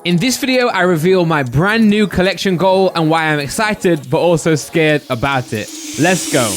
In this video, I reveal my brand new collection goal and why I'm excited, but also scared about it. Let's go.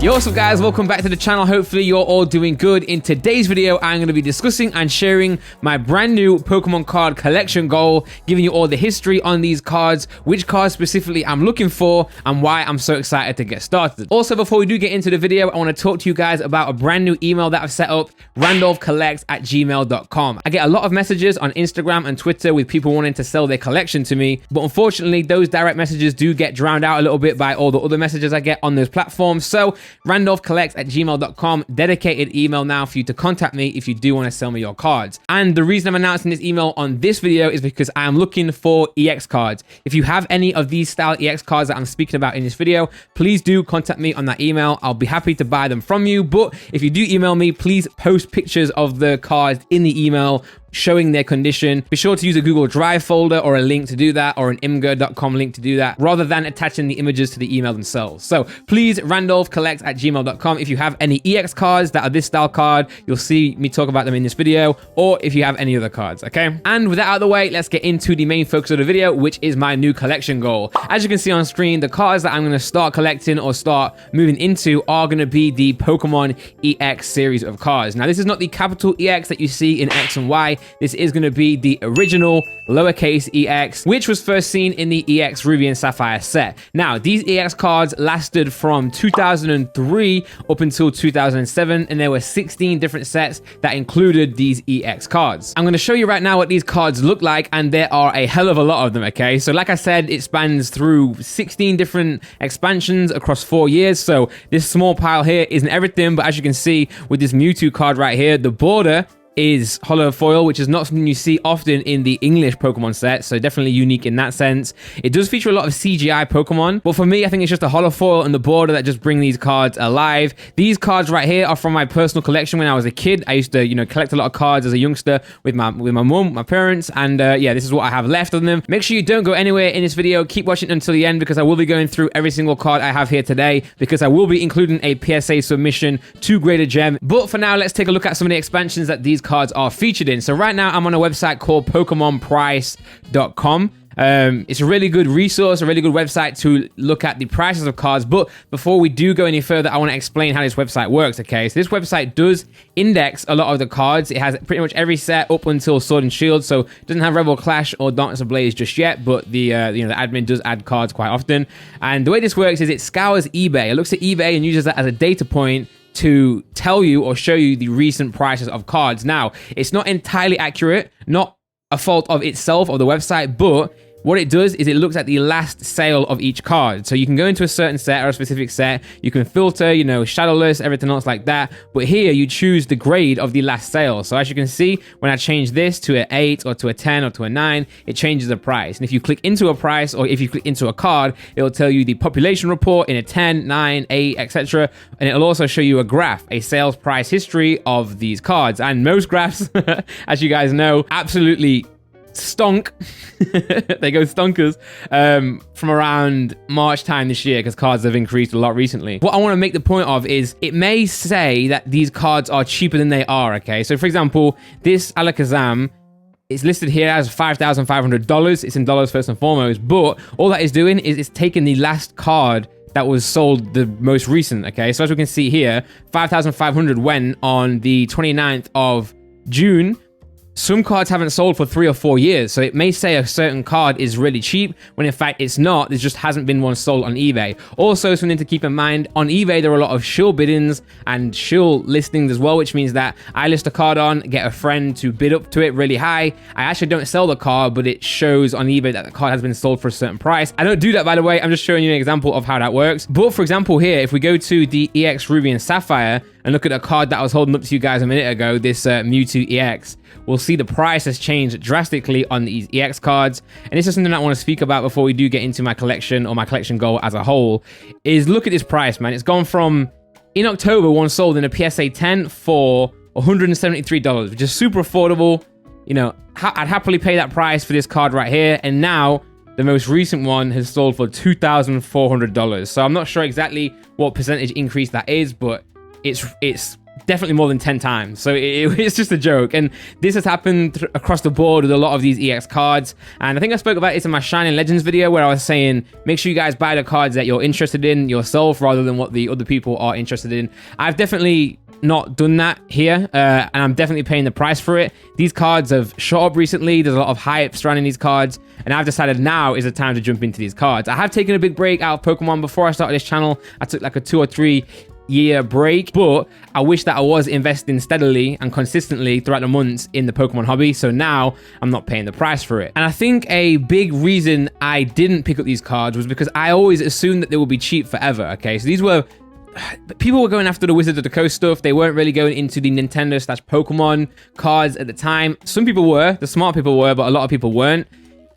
Yo, what's up guys, welcome back to the channel. Hopefully you're all doing good. In today's video, I'm going to be discussing and sharing my brand new Pokemon card collection goal, giving you all the history on these cards, which cards specifically I'm looking for, and why I'm so excited to get started. Also, before we do get into the video, I want to talk to you guys about a brand new email that I've set up, randolphcollects@gmail.com. I get a lot of messages on Instagram and Twitter with people wanting to sell their collection to me, but unfortunately, those direct messages do get drowned out a little bit by all the other messages I get on those platforms. So randolphcollects@gmail.com, dedicated email now for you to contact me if you do want to sell me your cards. And the reason I'm announcing this email on this video is because I am looking for EX cards. If you have any of these style EX cards that I'm speaking about in this video, please do contact me on that email. I'll be happy to buy them from you. But if you do email me, please post pictures of the cards in the email showing their condition. Be sure to use a Google Drive folder or a link to do that, or an imgur.com link to do that, rather than attaching the images to the email themselves. So please, randolphcollects@gmail.com. If you have any EX cards that are this style card, you'll see me talk about them in this video, or if you have any other cards, okay? And with that out of the way, let's get into the main focus of the video, which is my new collection goal. As you can see on screen, the cards that I'm gonna start collecting or start moving into are gonna be the Pokemon EX series of cards. Now, this is not the capital EX that you see in X and Y. This is going to be the original lowercase EX, which was first seen in the EX Ruby and Sapphire set. Now, these EX cards lasted from 2003 up until 2007, and there were 16 different sets that included these EX cards. I'm going to show you right now what these cards look like, and there are a hell of a lot of them, okay? So like I said, it spans through 16 different expansions across 4 years, so this small pile here isn't everything, but as you can see with this Mewtwo card right here, the border is hollow foil, which is not something you see often in the English Pokemon set, so definitely unique in that sense. It does feature a lot of CGI Pokemon, but for me, I think it's just a hollow foil and the border that just bring these cards alive. These cards right here are from my personal collection when I was a kid. I used to, collect a lot of cards as a youngster with my mum, my parents, and yeah, this is what I have left of them. Make sure you don't go anywhere in this video. Keep watching until the end, because I will be going through every single card I have here today, because I will be including a PSA submission to Greater Gem. But for now, let's take a look at some of the expansions that these cards are featured in. So right now I'm on a website called PokemonPrice.com. It's a really good resource, a really good website to look at the prices of cards. But before we do go any further, I want to explain how this website works, okay? So this website does index a lot of the cards. It has pretty much every set up until Sword and Shield, so it doesn't have Rebel Clash or Darkness Ablaze just yet, but the the admin does add cards quite often. And the way this works is it scours eBay. It looks at eBay and uses that as a data point to tell you or show you the recent prices of cards. Now, it's not entirely accurate, not a fault of itself or the website, but what it does is it looks at the last sale of each card. So you can go into a certain set or a specific set, you can filter, shadowless, everything else like that. But here you choose the grade of the last sale. So as you can see, when I change this to an 8 or to a 10 or to a 9, it changes the price. And if you click into a price, or if you click into a card, it'll tell you the population report in a 10, 9, 8, etc. And it'll also show you a graph, a sales price history of these cards. And most graphs, as you guys know, absolutely stonk. They go stonkers from around March time this year, because cards have increased a lot recently. What I want to make the point of is it may say that these cards are cheaper than they are, okay? So for example, this Alakazam is listed here as $5,500. It's in dollars first and foremost, but all that is doing is it's taking the last card that was sold the most recent, okay? So as we can see here, 5,500 went on the 29th of June. Some cards haven't sold for 3 or 4 years, so it may say a certain card is really cheap, when in fact it's not. There just hasn't been one sold on eBay. Also, something to keep in mind, on eBay there are a lot of shill biddings and shill listings as well, which means that I list a card on, get a friend to bid up to it really high. I actually don't sell the card, but it shows on eBay that the card has been sold for a certain price. I don't do that, by the way. I'm just showing you an example of how that works. But for example here, if we go to the EX Ruby and Sapphire and look at a card that I was holding up to you guys a minute ago, this Mewtwo EX, we'll see the price has changed drastically on these EX cards. And this is something I want to speak about before we do get into my collection or my collection goal as a whole, is look at this price, man. It's gone from, in October, one sold in a PSA 10 for $173, which is super affordable. I'd happily pay that price for this card right here. And now the most recent one has sold for $2,400. So I'm not sure exactly what percentage increase that is, but it's definitely more than 10 times. So it's just a joke. And this has happened across the board with a lot of these EX cards. And I think I spoke about this in my Shining Legends video where I was saying, make sure you guys buy the cards that you're interested in yourself rather than what the other people are interested in. I've definitely not done that here, and I'm definitely paying the price for it. These cards have shot up recently. There's a lot of hype surrounding these cards, and I've decided now is the time to jump into these cards. I have taken a big break out of Pokemon before I started this channel. I took like a 2 or 3 year break, but I wish that I was investing steadily and consistently throughout the months in the Pokemon hobby, so now I'm not paying the price for it. And I think a big reason I didn't pick up these cards was because I always assumed that they would be cheap forever. Okay, so these were people were going after the Wizards of the Coast stuff. They weren't really going into the Nintendo/Pokemon cards at the time. Some people were, the smart people were, but a lot of people weren't.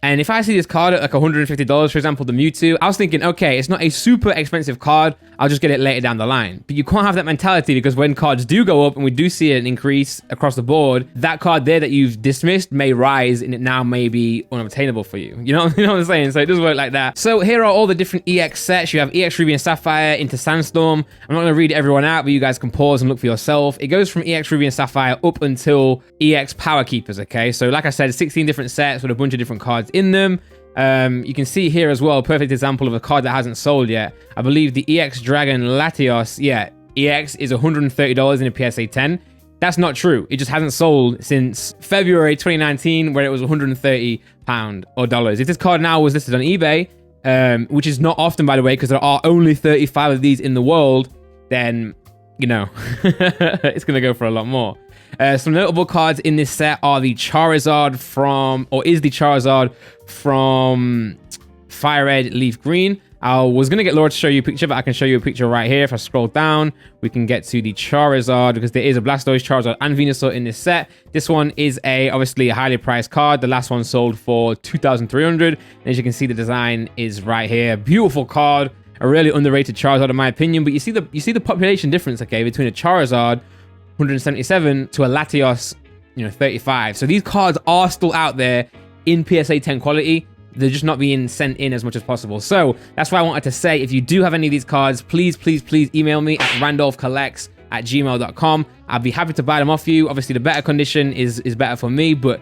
And if I see this card at like $150, for example, the Mewtwo, I was thinking, okay, it's not a super expensive card. I'll just get it later down the line. But you can't have that mentality, because when cards do go up and we do see an increase across the board, that card there that you've dismissed may rise and it now may be unobtainable for you. You know what I'm saying? So it does work like that. So here are all the different EX sets. You have EX Ruby and Sapphire into Sandstorm. I'm not going to read everyone out, but you guys can pause and look for yourself. It goes from EX Ruby and Sapphire up until EX Power Keepers, okay? So like I said, 16 different sets with a bunch of different cards in them. You can see here as well, a perfect example of a card that hasn't sold yet. I believe the EX Dragon Latios, yeah, EX is $130 in a PSA 10. That's not true. It just hasn't sold since February 2019, where it was £130 or dollars. If this card now was listed on eBay, which is not often, by the way, because there are only 35 of these in the world, then, you know, it's going to go for a lot more. Some notable cards in this set are the Charizard from Fire Red Leaf Green. I was going to get Laura to show you a picture, but I can show you a picture right here. If I scroll down, we can get to the Charizard, because there is a Blastoise, Charizard, and Venusaur in this set. This one is obviously a highly priced card. The last one sold for $2,300. And as you can see, the design is right here. Beautiful card. A really underrated Charizard, in my opinion. But you see the population difference, okay, between a Charizard 177 to a Latios, 35. So these cards are still out there in PSA 10 quality. They're just not being sent in as much as possible. So that's why I wanted to say, if you do have any of these cards, please email me at randolphcollects@gmail.com. I'll be happy to buy them off you. Obviously, the better condition is better for me, but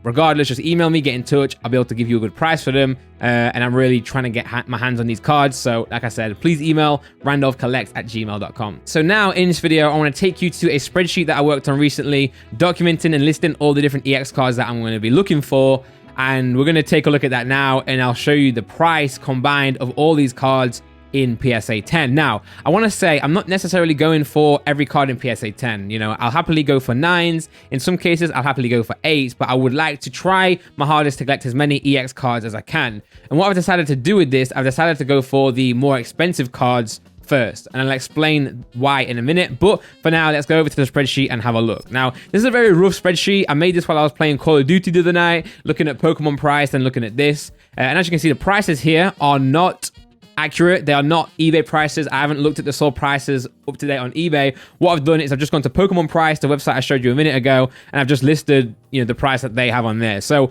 regardless, just email me, get in touch. I'll be able to give you a good price for them. And I'm really trying to get my hands on these cards. So like I said, please email randolphcollects@gmail.com. So now in this video, I want to take you to a spreadsheet that I worked on recently, documenting and listing all the different EX cards that I'm going to be looking for. And we're going to take a look at that now, and I'll show you the price combined of all these cards in PSA 10. Now, I want to say I'm not necessarily going for every card in PSA 10. I'll happily go for 9s. In some cases, I'll happily go for 8s, but I would like to try my hardest to collect as many EX cards as I can. And what I've decided to do with this, I've decided to go for the more expensive cards first, and I'll explain why in a minute. But for now, let's go over to the spreadsheet and have a look. Now, this is a very rough spreadsheet. I made this while I was playing Call of Duty the other night, looking at Pokemon price and looking at this. And as you can see, the prices here are not accurate. They are not eBay prices. I haven't looked at the sold prices up to date on eBay. What I've done is I've just gone to Pokemon Price, the website I showed you a minute ago, and I've just listed, the price that they have on there. So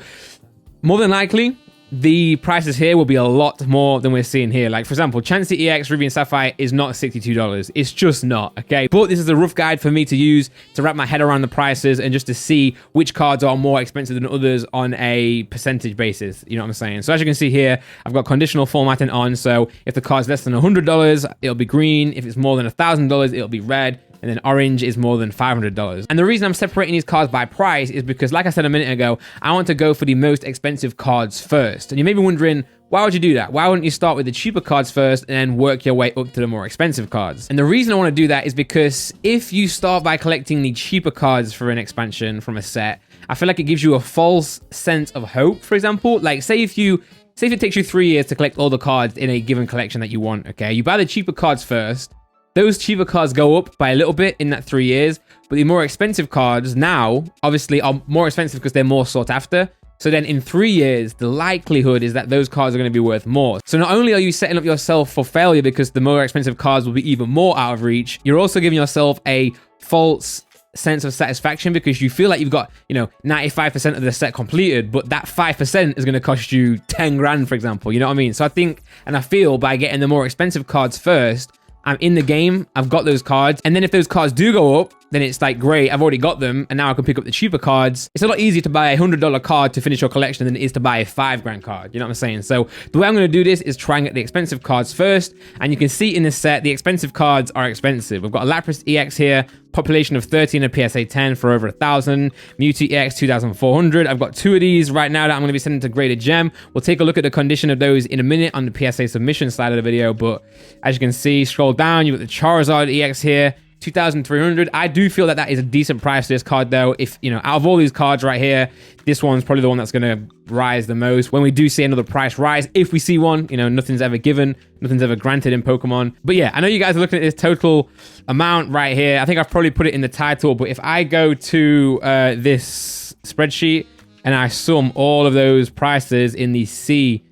more than likely, the prices here will be a lot more than we're seeing here. Like, for example, Chansey EX Ruby and Sapphire is not $62. It's just not, okay? But this is a rough guide for me to use to wrap my head around the prices and just to see which cards are more expensive than others on a percentage basis. You know what I'm saying? So as you can see here, I've got conditional formatting on. So if the card's less than $100, it'll be green. If it's more than $1,000, it'll be red. And then orange is more than $500. And the reason I'm separating these cards by price is because, like I said a minute ago, I want to go for the most expensive cards first. And you may be wondering, why would you do that? Why wouldn't you start with the cheaper cards first and then work your way up to the more expensive cards? And the reason I want to do that is because if you start by collecting the cheaper cards for an expansion from a set, I feel like it gives you a false sense of hope. For example, like say if it takes you 3 years to collect all the cards in a given collection that you want, okay? You buy the cheaper cards first. Those cheaper cards go up by a little bit in that 3 years, but the more expensive cards now obviously are more expensive because they're more sought after. So then in 3 years, the likelihood is that those cards are going to be worth more. So not only are you setting up yourself for failure because the more expensive cards will be even more out of reach, you're also giving yourself a false sense of satisfaction because you feel like you've got, 95% of the set completed, but that 5% is going to cost you 10 grand, for example. You know what I mean? So I think, and I feel by getting the more expensive cards first, I'm in the game, I've got those cards, and then if those cards do go up, then it's like, great, I've already got them, and now I can pick up the cheaper cards. It's a lot easier to buy a $100 card to finish your collection than it is to buy a $5 card, you know what I'm saying? So the way I'm gonna do this is try and get the expensive cards first, and you can see in this set, the expensive cards are expensive. We've got a Lapras EX here, population of 13 and PSA 10 for over 1,000, Mewtwo EX 2,400. I've got 2 of these right now that I'm gonna be sending to Graded Gem. We'll take a look at the condition of those in a minute on the PSA submission side of the video, but as you can see, scroll down, you've got the Charizard EX here, 2,300. I do feel that that is a decent price for this card though. If, you know, out of all these cards right here, this one's probably the one that's gonna rise the most when we do see another price rise. If we see one, you know, nothing's ever given, nothing's ever granted in Pokemon. But yeah, I know you guys are looking at this total amount right here. I think I've probably put it in the title, but if I go to this spreadsheet and I sum all of those prices in the C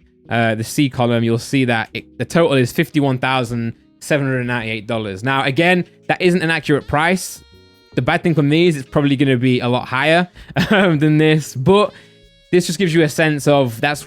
column, you'll see that the total is $51,798. Now, again, that isn't an accurate price. The bad thing from these, it's probably going to be a lot higher than this, but this just gives you a sense of that's,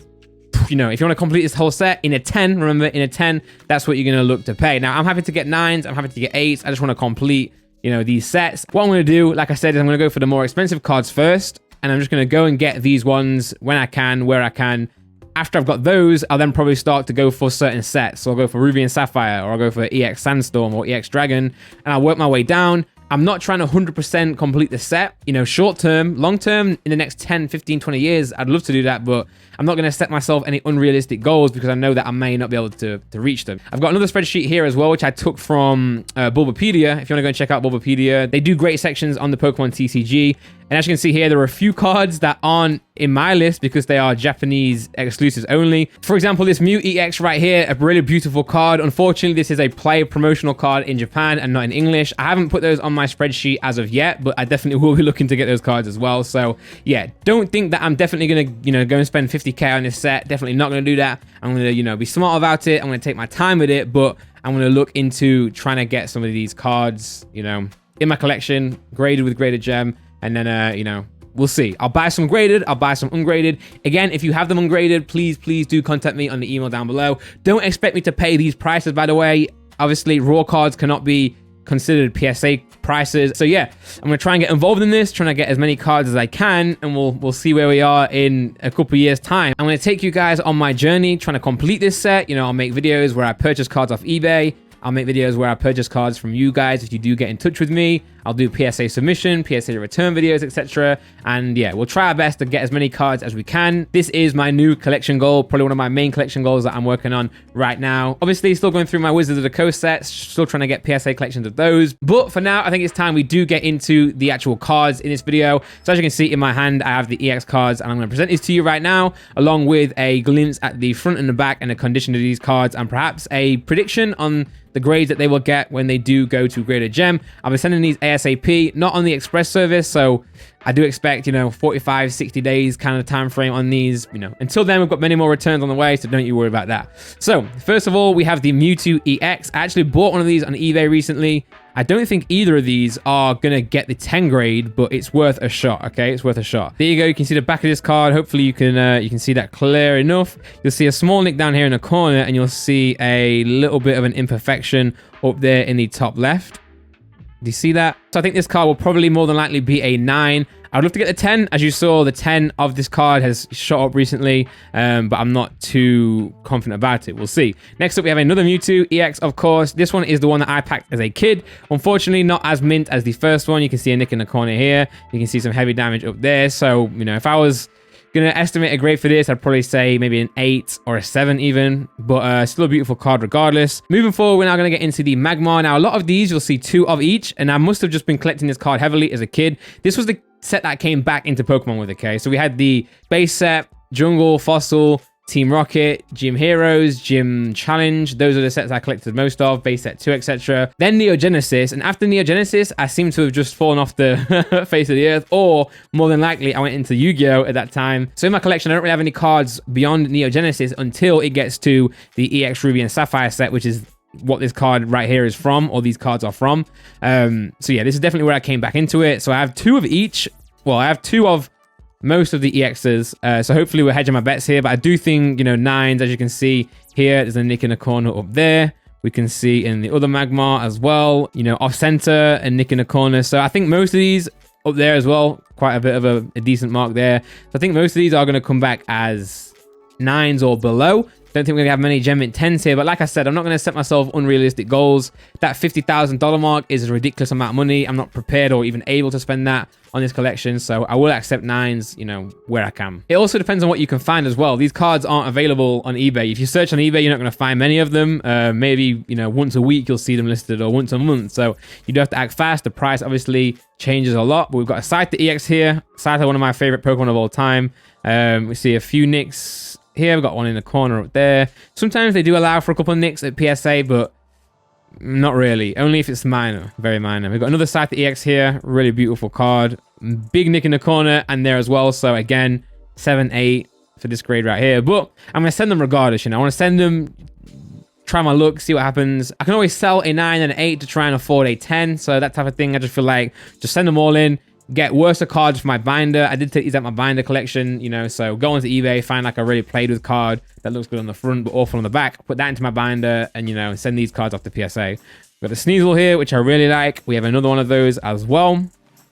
you know, if you want to complete this whole set in a 10, remember, in a 10, that's what you're going to look to pay. Now, I'm happy to get 9s, I'm happy to get 8s. I just want to complete, you know, these sets. What I'm going to do, like I said, is I'm going to go for the more expensive cards first, and I'm just going to go and get these ones when I can, where I can. After I've got those, I'll then probably start to go for certain sets. So I'll go for Ruby and Sapphire, or I'll go for EX Sandstorm or EX Dragon, and I'll work my way down. I'm not trying to 100% complete the set, you know, short term. Long term, in the next 10, 15, 20 years, I'd love to do that, but I'm not going to set myself any unrealistic goals because I know that I may not be able to reach them. I've got another spreadsheet here as well, which I took from Bulbapedia. If you want to go and check out Bulbapedia, they do great sections on the Pokemon TCG. And as you can see here, there are a few cards that aren't in my list because they are Japanese exclusives only. For example, this Mew EX right here, a really beautiful card. Unfortunately, this is a play promotional card in Japan and not in English. I haven't put those on my spreadsheet as of yet, but I definitely will be looking to get those cards as well. So yeah, don't think that I'm definitely going to, you know, go and spend 50k on this set. Definitely not going to do that. I'm going to, you know, be smart about it. I'm going to take my time with it, but I'm going to look into trying to get some of these cards, you know, in my collection, graded with Graded Gem. And then, you know, we'll see. I'll buy some graded, I'll buy some ungraded. Again, if you have them ungraded, please do contact me on the email down below. Don't expect me to pay these prices, by the way. Obviously, raw cards cannot be considered PSA prices. So yeah, I'm gonna try and get involved in this, trying to get as many cards as I can, and we'll see where we are in a couple years time. I'm gonna take you guys on my journey, trying to complete this set. You know, I'll make videos where I purchase cards off eBay. I'll make videos where I purchase cards from you guys if you do get in touch with me. I'll do PSA submission, PSA return videos, etc. And yeah, we'll try our best to get as many cards as we can. This is my new collection goal, probably one of my main collection goals that I'm working on right now. Obviously, still going through my Wizards of the Coast sets, still trying to get PSA collections of those. But for now, I think it's time we do get into the actual cards in this video. So as you can see in my hand, I have the EX cards, and I'm going to present these to you right now, along with a glimpse at the front and the back and the condition of these cards, and perhaps a prediction on the grades that they will get when they do go to Graded Gem. I'll be sending these ASAP, not on the express service, so I do expect, you know, 45, 60 days kind of time frame on these. You know, until then, we've got many more returns on the way, so don't you worry about that. So first of all, we have the Mewtwo EX. I actually bought one of these on eBay recently. I don't think either of these are gonna get the 10 grade, but it's worth a shot. Okay, it's worth a shot. There you go. You can see the back of this card. Hopefully you can see that clear enough. You'll see a small nick down here in the corner, and you'll see a little bit of an imperfection up there in the top left. Do you see that? So I think this card will probably more than likely be a 9. I'd love to get the 10. As you saw, the 10 of this card has shot up recently, but I'm not too confident about it. We'll see. Next up, we have another Mewtwo EX, of course. This one is the one that I packed as a kid. Unfortunately, not as mint as the first one. You can see a nick in the corner here. You can see some heavy damage up there. So, you know, if I was gonna estimate a grade for this, I'd probably say maybe an 8 or a 7 even, but still a beautiful card regardless. Moving forward, we're now gonna get into the Magmar. Now, a lot of these, you'll see 2 of each, and I must have just been collecting this card heavily as a kid. This was the set that came back into Pokemon with, okay? So we had the base set, Jungle, Fossil, Team Rocket, Gym Heroes, Gym Challenge. Those are the sets I collected most of, base set 2, etc. Then Neo Genesis, and after Neo Genesis, I seem to have just fallen off the face of the earth, or more than likely, I went into Yu-Gi-Oh! At that time. So in my collection, I don't really have any cards beyond Neo Genesis until it gets to the EX Ruby and Sapphire set, which is what this card right here is from, or these cards are from. So yeah, this is definitely where I came back into it. So I have 2 of each. Well, I have 2 of most of the EXs, so hopefully we're hedging my bets here, but I do think, you know, 9s, as you can see here, there's a nick in the corner up there. We can see in the other Magmar as well, you know, off center and nick in the corner. So I think most of these up there as well, quite a bit of a decent mark there. So I think most of these are going to come back as 9s or below. Don't think we're gonna have many Gem Mint 10s here, but like I said, I'm not gonna set myself unrealistic goals. That $50,000 mark is a ridiculous amount of money. I'm not prepared or even able to spend that on this collection, so I will accept 9s, you know, where I can. It also depends on what you can find as well. These cards aren't available on eBay. If you search on eBay, you're not gonna find many of them. Maybe, you know, once a week you'll see them listed, or once a month. So you do have to act fast. The price obviously changes a lot, but we've got a Scyther EX here. Scyther, one of my favorite Pokemon of all time. We see a few nicks here. We've got one in the corner up there. Sometimes they do allow for a couple of nicks at PSA, but not really. Only if it's minor, very minor. We've got another Scyther EX here. Really beautiful card. Big nick in the corner and there as well. So again, 7, 8 for this grade right here. But I'm going to send them regardless, you know. I want to send them, try my luck, see what happens. I can always sell a 9 and an 8 to try and afford a 10. So that type of thing, I just feel like just send them all in. Get worse cards for my binder. I did take these out my binder collection, you know, so go onto eBay, find like a really played with card that looks good on the front but awful on the back, put that into my binder and, you know, send these cards off to PSA. We've got the Sneasel here, which I really like. We have another one of those as well.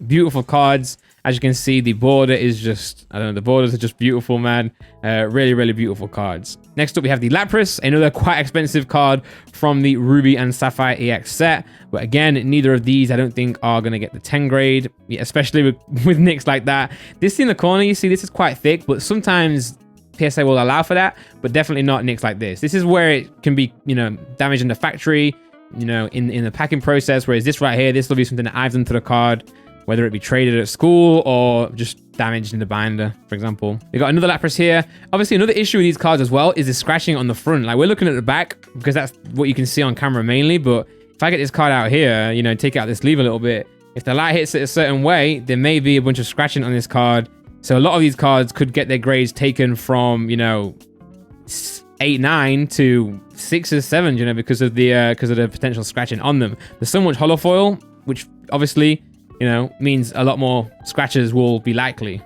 Beautiful cards. As you can see, the border is just, I don't know, the borders are just beautiful, man. Really, really beautiful cards. Next up, we have the Lapras, another quite expensive card from the Ruby and Sapphire EX set. But again, neither of these, I don't think, are going to get the 10 grade, especially with nicks like that. This in the corner, you see, this is quite thick, but sometimes PSA will allow for that, but definitely not nicks like this. This is where it can be, you know, damaged in the factory, you know, in the packing process, whereas this right here, this will be something that I've done to the card, whether it be traded at school or just damaged in the binder, for example. We got another Lapras here. Obviously, another issue with these cards as well is the scratching on the front. Like, we're looking at the back because that's what you can see on camera mainly. But if I get this card out here, you know, take out this sleeve a little bit, if the light hits it a certain way, there may be a bunch of scratching on this card. So a lot of these cards could get their grades taken from, you know, 8, 9 to 6 or 7, you know, because of the potential scratching on them. There's so much holofoil, which obviously, you know, means a lot more scratches will be likely.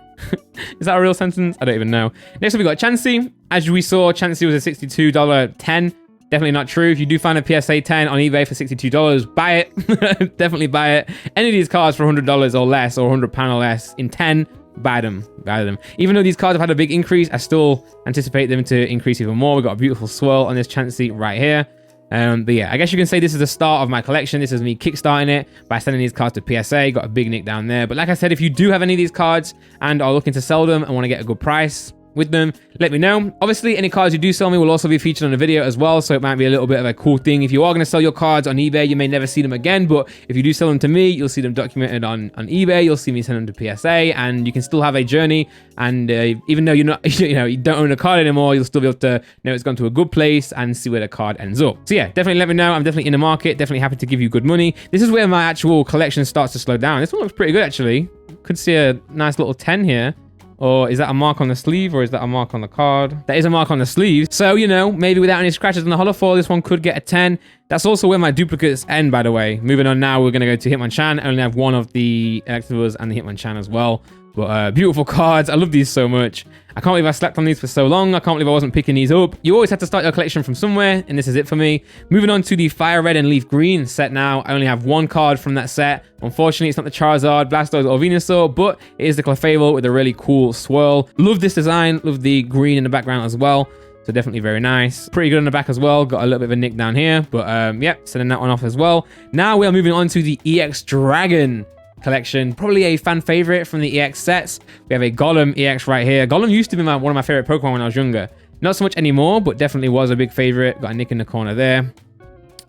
Is that a real sentence? I don't even know. Next up, we got Chansey. As we saw, Chansey was a $62 10. Definitely not true. If you do find a PSA 10 on eBay for $62, buy it. Definitely buy it. Any of these cards for $100 or less, or £100 or less in 10, buy them. Buy them. Even though these cards have had a big increase, I still anticipate them to increase even more. We've got a beautiful swirl on this Chansey right here. But yeah, I guess you can say this is the start of my collection. This is me kickstarting it by sending these cards to PSA. Got a big nick down there. But like I said, if you do have any of these cards and are looking to sell them and want to get a good price with them, let me know. Obviously, any cards you do sell me will also be featured on the video as well, so it might be a little bit of a cool thing. If you are going to sell your cards on eBay, you may never see them again, but if you do sell them to me, you'll see them documented on eBay. You'll see me send them to PSA, and you can still have a journey. And even though you're not, you know, you don't own a card anymore, you'll still be able to know it's gone to a good place and see where the card ends up. So yeah, definitely let me know. I'm definitely in the market, definitely happy to give you good money. This is where my actual collection starts to slow down. This one looks pretty good, actually. Could see a nice little 10 here. Or is that a mark on the sleeve, or is that a mark on the card? That is a mark on the sleeve. So, you know, maybe without any scratches on the holofoil, this one could get a 10. That's also where my duplicates end, by the way. Moving on now, we're going to go to Hitmonchan. I only have one of the Electabuzz and the Hitmonchan as well. But beautiful cards. I love these so much. I can't believe I slept on these for so long. I can't believe I wasn't picking these up. You always have to start your collection from somewhere, and this is it for me. Moving on to the Fire Red and Leaf Green set now. I only have one card from that set. Unfortunately, it's not the Charizard, Blastoise, or Venusaur, but it is the Clefable with a really cool swirl. Love this design. Love the green in the background as well. So definitely very nice. Pretty good on the back as well. Got a little bit of a nick down here, but yep, sending that one off as well. Now we are moving on to the EX Dragon collection. Probably a fan favorite from the EX sets. We have a Golem EX right here. Golem used to be one of my favorite Pokemon when I was younger. Not so much anymore, but definitely was a big favorite. Got a nick in the corner there.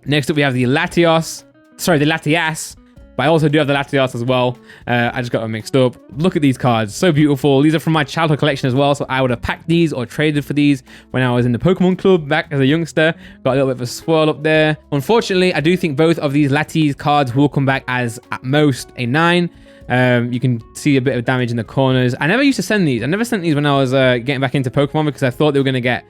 Next up, we have the Latias. Sorry, the Latias. But I also do have the Latias as well. I just got them mixed up. Look at these cards. So beautiful. These are from my childhood collection as well. So I would have packed these or traded for these when I was in the Pokemon Club back as a youngster. Got a little bit of a swirl up there. Unfortunately, I do think both of these Latias cards will come back as at most a 9. You can see a bit of damage in the corners. I never used to send these. I never sent these when I was getting back into Pokemon because I thought they were going to get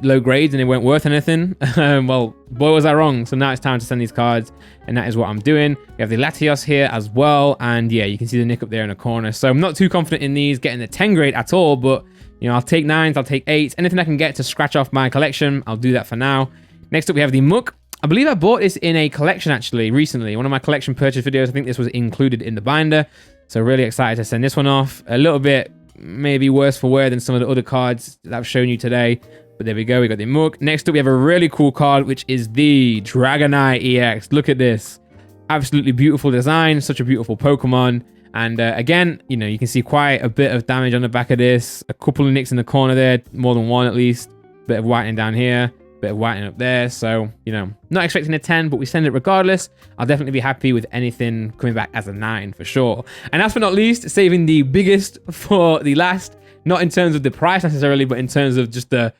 low grades and they weren't worth anything. Well, boy, was I wrong. So now it's time to send these cards, and that is what I'm doing. We have the Latios here as well, and yeah, you can see the nick up there in the corner. So I'm not too confident in these getting the 10 grade at all, but you know, I'll take 9s, I'll take 8s. Anything I can get to scratch off my collection, I'll do that for now. Next up, we have the Muk. I believe I bought this in a collection actually recently. One of my collection purchase videos. I think this was included in the binder. So really excited to send this one off. A little bit maybe worse for wear than some of the other cards that I've shown you today. But there we go. We got the mug. Next up, we have a really cool card, which is the Dragonite EX. Look at this. Absolutely beautiful design. Such a beautiful Pokemon. And again, you know, you can see quite a bit of damage on the back of this. A couple of nicks in the corner there. More than one at least. Bit of whitening down here. Bit of whitening up there. So, you know, not expecting a 10, but we send it regardless. I'll definitely be happy with anything coming back as a 9 for sure. And last but not least, saving the biggest for the last. Not in terms of the price necessarily, but in terms of just the...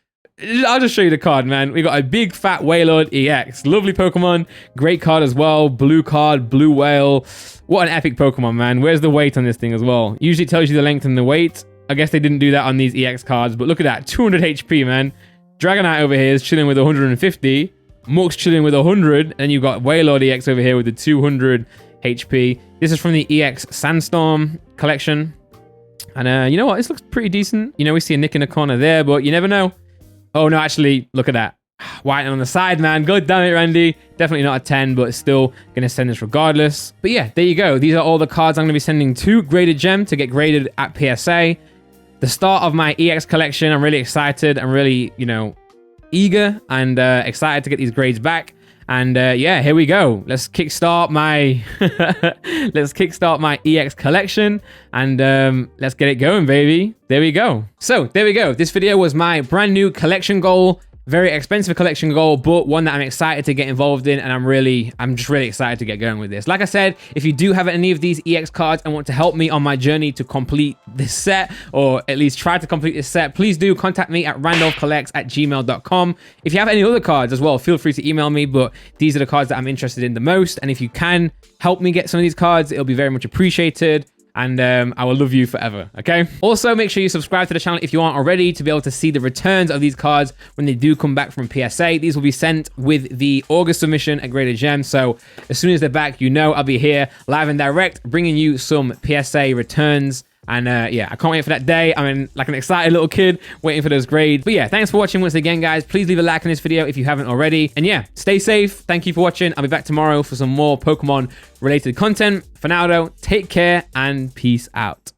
I'll just show you the card, man. We got a big fat Wailord EX. Lovely Pokemon. Great card as well. Blue card, blue whale. What an epic Pokemon, man. Where's the weight on this thing as well? Usually it tells you the length and the weight. I guess they didn't do that on these EX cards, but look at that. 200 HP, man. Dragonite over here is chilling with 150. Muk's chilling with 100. And you've got Wailord EX over here with the 200 HP. This is from the EX Sandstorm collection. And you know what? This looks pretty decent. You know, we see a nick in the corner there, but you never know. Oh, no, actually, look at that. White on the side, man. God damn it, Randy. Definitely not a 10, but still going to send this regardless. But yeah, there you go. These are all the cards I'm going to be sending to Graded Gem to get graded at PSA. The start of my EX collection. I'm really excited. I'm really, you know, eager and excited to get these grades back. And yeah, here we go. Let's kickstart my EX collection and let's get it going, baby. There we go. So there we go. This video was my brand new collection goal. Very expensive collection goal, but one that I'm excited to get involved in, and I'm just really excited to get going with this. Like I said, if you do have any of these EX cards and want to help me on my journey to complete this set, or at least try to complete this set, please do contact me at randolphcollects@gmail.com. If you have any other cards as well, feel free to email me, but these are the cards that I'm interested in the most, and if you can help me get some of these cards, it'll be very much appreciated. And I will love you forever, okay? Also, make sure you subscribe to the channel if you aren't already to be able to see the returns of these cards when they do come back from PSA. These will be sent with the August submission at Graded Gem. So as soon as they're back, you know I'll be here live and direct, bringing you some PSA returns. And yeah, I can't wait for that day. I'm like an excited little kid waiting for those grades. But yeah, thanks for watching once again, guys. Please leave a like on this video if you haven't already. And yeah, stay safe. Thank you for watching. I'll be back tomorrow for some more Pokemon related content. For now though, take care and peace out.